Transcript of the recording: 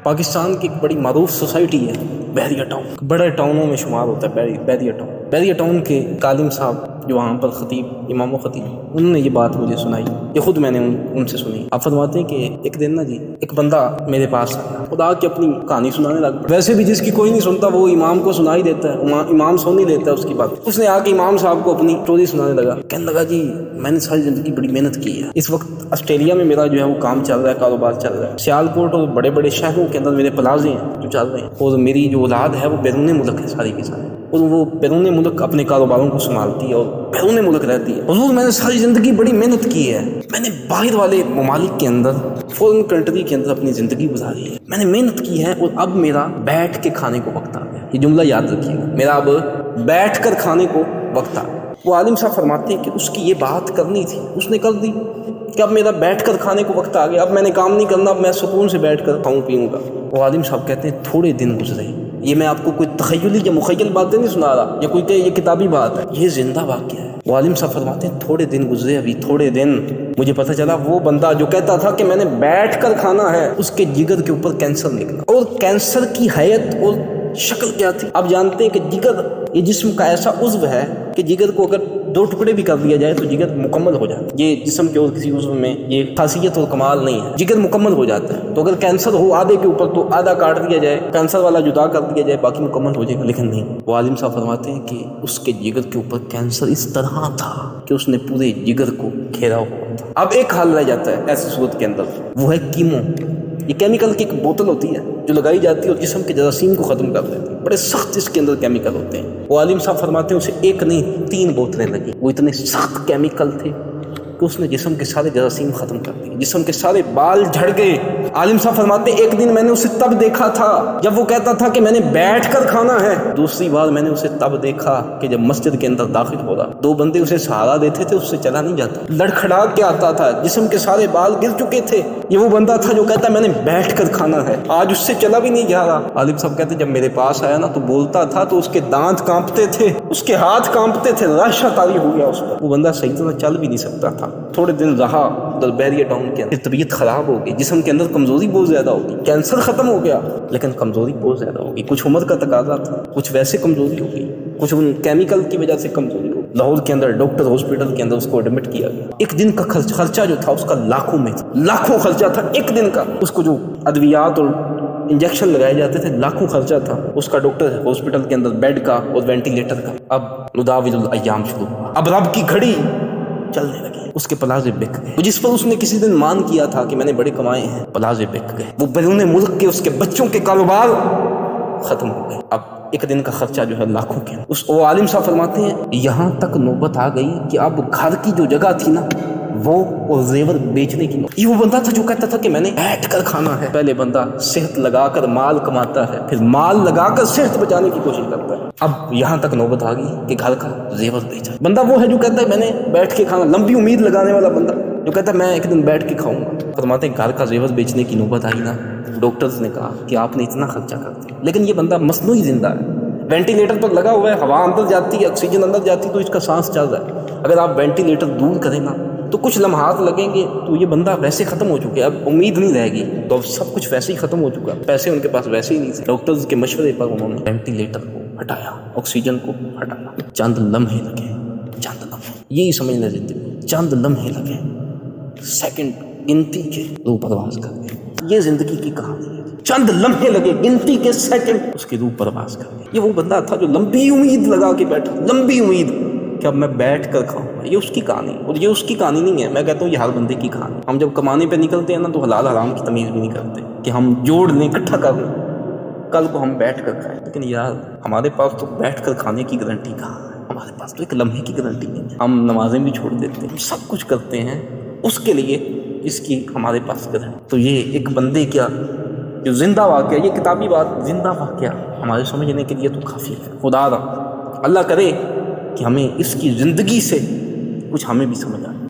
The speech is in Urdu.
پاکستان کی ایک بڑی معروف سوسائٹی ہے بحریہ ٹاؤن، بڑے ٹاؤنوں میں شمار ہوتا ہے بحریہ ٹاؤن۔ بحریہ ٹاؤن کے کالم صاحب جو وہاں پر خطیب، امام و خطیب، انہوں نے یہ بات مجھے سنائی، یہ خود میں نے ان سے سنی۔ آپ فرماتے ہیں کہ ایک دن نا جی ایک بندہ میرے پاس آیا، خدا کی اپنی کہانی سنانے لگا۔ ویسے بھی جس کی کوئی نہیں سنتا وہ امام کو سنا ہی دیتا ہے، امام سن ہی دیتا ہے اس کی بات۔ اس نے آ کے امام صاحب کو اپنی اسٹوری سنانے لگا، کہنے لگا جی میں نے ساری زندگی بڑی محنت کی ہے، اس وقت آسٹریلیا میں میرا جو ہے وہ کام چل رہا ہے، کاروبار چل رہا ہے، سیالکوٹ اور بڑے بڑے شہروں کے اندر میرے پلازے ہیں جو چل رہے ہیں، اور میری جو اولاد ہے وہ بیرون ملک ہے ساری کی ساری، اور وہ بیرون ملک اپنے کاروباروں کو سنبھالتی ہے اور بیرون ملک رہتی ہے۔ حضور میں نے ساری زندگی بڑی محنت کی ہے، میں نے باہر والے ممالک کے اندر، فورن کنٹری کے اندر اپنی زندگی گزاری ہے، میں نے محنت کی ہے، اور اب میرا بیٹھ کے کھانے کو وقت آ گیا۔ یہ جملہ یاد رکھیے گا، میرا اب بیٹھ کر کھانے کو وقت آ گیا۔ وہ عالم صاحب فرماتے ہیں کہ اس کی یہ بات کرنی تھی، اس نے کر دی کہ اب میرا بیٹھ کر کھانے کو وقت آ گیا، اب میں نے کام نہیں کرنا، اب میں سکون سے بیٹھ کر کھاؤں پیوں گا۔ وہ عالم صاحب کہتے ہیں تھوڑے دن گزرے، یہ میں آپ کو کوئی تخیلی یا مخیل باتیں نہیں سنا رہا یا کوئی کہ یہ کتابی بات ہے، یہ زندہ واقعہ ہے۔ وہ عالم صاحب فرماتے ہیں تھوڑے دن گزرے، ابھی تھوڑے دن، مجھے پتہ چلا وہ بندہ جو کہتا تھا کہ میں نے بیٹھ کر کھانا ہے، اس کے جگر کے اوپر کینسر نکلا، اور کینسر کی حیت اور شکل کیا تھی آپ جانتے ہیں کہ جگر یہ جسم کا ایسا عضو ہے کہ جگر کو اگر 2 ٹکڑے بھی کر دیا جائے تو جگر مکمل ہو جاتا ہے۔ یہ جسم کے اور کسی عضو میں یہ خاصیت اور کمال نہیں ہے، جگر مکمل ہو جاتا ہے۔ تو اگر کینسر ہو آدھے کے اوپر تو آدھا کاٹ دیا جائے، کینسر والا جدا کر دیا جائے، باقی مکمل ہو جائے گا، لیکن نہیں۔ وہ عالم صاحب فرماتے ہیں کہ اس کے جگر کے اوپر کینسر اس طرح تھا کہ اس نے پورے جگر کو گھیرا ہوا تھا۔ اب ایک حال رہ جاتا ہے ایسی صورت کے اندر، وہ ہے کیمو۔ یہ کیمیکل کی ایک بوتل ہوتی ہے جو لگائی جاتی ہے اور جسم کے جراثیم کو ختم کر دیتی ہے، بڑے سخت اس کے اندر کیمیکل ہوتے ہیں۔ وہ عالم صاحب فرماتے ہیں اسے ایک نہیں 3 بوتلیں لگی، وہ اتنے سخت کیمیکل تھے کہ اس نے جسم کے سارے جراثیم ختم کر دیے، جسم کے سارے بال جھڑ گئے۔ عالم صاحب فرماتے ہیں ایک دن میں نے اسے تب دیکھا تھا جب وہ کہتا تھا کہ میں نے بیٹھ کر کھانا ہے، دوسری بار میں نے اسے تب دیکھا کہ جب مسجد کے اندر داخل ہو رہا، 2 بندے اسے سہارا دیتے تھے، اس سے چلا نہیں جاتا، لڑکھڑا کے آتا تھا، جسم کے سارے بال گر چکے تھے۔ یہ وہ بندہ تھا جو کہتا میں نے بیٹھ کر کھانا ہے، آج اس سے چلا بھی نہیں جا رہا۔ عالم صاحب کہتے جب میرے پاس آیا نا تو بولتا تھا تو اس کے دانت کانپتے تھے، اس کے ہاتھ کانپتے تھے، رشا طاری ہو گیا اس پر، وہ بندہ صحیح طرح چل بھی نہیں سکتا تھا۔ تھوڑے دن رہا ادھر بحریہ ٹاؤن کے اندر، طبیعت خراب ہو گئی، جسم کے اندر کمزوری بہت زیادہ ہوگی، کینسر ختم ہو گیا لیکن کمزوری بہت زیادہ ہوگی، کچھ عمر کا تقاضا تھا، کچھ ویسے کمزوری ہو گئی، کچھ ان کیمیکل کی وجہ سے کمزوری ہو گئی۔ لاہور کے اندر ڈاکٹر ہاسپٹل کے اندر اس کو ایڈمٹ کیا گیا، ایک دن کا خرچہ جو تھا اس کا لاکھوں میں تھا، لاکھوں خرچہ تھا ایک دن کا، اس کو جو ادویات اور انجیکشن لگائے جاتے تھے لاکھوں خرچہ تھا اس کا، ڈاکٹر ہاسپٹل کے اندر بیڈ کا اور وینٹیلیٹر کا۔ اب نداول الایام شروع ہوا، اب رب کی گھڑی چلنے لگی، اس کے پلازے بک گئے، جس پر اس نے کسی دن مان کیا تھا کہ میں نے بڑے کمائے ہیں، پلازے بک گئے، وہ بیرون ملک کے اس کے بچوں کے کاروبار ختم ہو گئے۔ اب ایک دن کا خرچہ جو ہے لاکھوں کے، وہ عالم صاحب فرماتے ہیں یہاں تک نوبت آ گئی کہ اب گھر کی جو جگہ تھی نا وہ اور زیور بیچنے کی نوبت۔ یہ وہ بندہ تھا جو کہتا تھا کہ میں نے بیٹھ کر کھانا ہے۔ پہلے بندہ صحت لگا کر مال کماتا ہے، پھر مال لگا کر صحت بچانے کی کوشش کرتا ہے، اب یہاں تک نوبت آ گئی کہ گھر کا زیور بیچا۔ بندہ وہ ہے جو کہتا ہے میں نے بیٹھ کے کھانا، لمبی امید لگانے والا بندہ جو کہتا ہے میں ایک دن بیٹھ کے کھاؤں گا۔ فرماتے ہیں گھر کا زیور بیچنے کی نوبت آئی نا، ڈاکٹرز نے کہا کہ آپ نے اتنا خرچہ کر دیا، لیکن یہ بندہ مصنوعی زندہ ہے، وینٹیلیٹر پر لگا ہوا ہے، ہوا اندر جاتی ہے، آکسیجن اندر جاتی ہے تو اس کا سانس چل رہا ہے، اگر آپ وینٹیلیٹر دور کریں نا تو کچھ لمحات لگیں گے تو یہ بندہ ویسے ختم ہو چکے، اب امید نہیں رہے گی، تو اب سب کچھ ویسے ہی ختم ہو چکا، پیسے ان کے پاس ویسے ہی نہیں تھے۔ ڈاکٹرز کے مشورے پر انہوں نے وینٹیلیٹر کو ہٹایا، آکسیجن کو ہٹایا، چند لمحے لگے، چند لمحے، یہی سمجھنا زندگی، چند لمحے لگے، سیکنڈ گنتی کے روح پرواز کر گئے، یہ زندگی کی کہانی ہے، چند لمحے لگے، گنتی کے سیکنڈ اس کی روح پرواز کر گئی۔ یہ وہ بندہ تھا جو لمبی امید لگا کے بیٹھا، لمبی امید کہ اب میں بیٹھ کر کھاؤں گا، یہ اس کی کہانی، اور یہ اس کی کہانی نہیں ہے، میں کہتا ہوں یہ ہر بندے کی کہانی۔ ہم جب کمانے پہ نکلتے ہیں نا تو حلال حرام کی تمیز بھی نہیں کرتے کہ ہم جوڑ لیں، اکٹھا کر لیں، کل کو ہم بیٹھ کر کھائیں، لیکن یار ہمارے پاس تو بیٹھ کر کھانے کی گارنٹی کہاں ہے، ہمارے پاس تو ایک لمحے کی گارنٹی نہیں ہے، ہم نمازیں بھی چھوڑ دیتے ہیں، سب کچھ کرتے ہیں اس کے لیے اس کی ہمارے پاس گارنٹی۔ تو یہ ایک بندے کیا جو زندہ واقعہ، یہ کتابی بات زندہ واقعہ ہمارے سمجھنے کے لیے تو کافی ہے۔ خدا اللہ کرے کہ ہمیں اس کی زندگی سے کچھ ہمیں بھی سمجھ آئے۔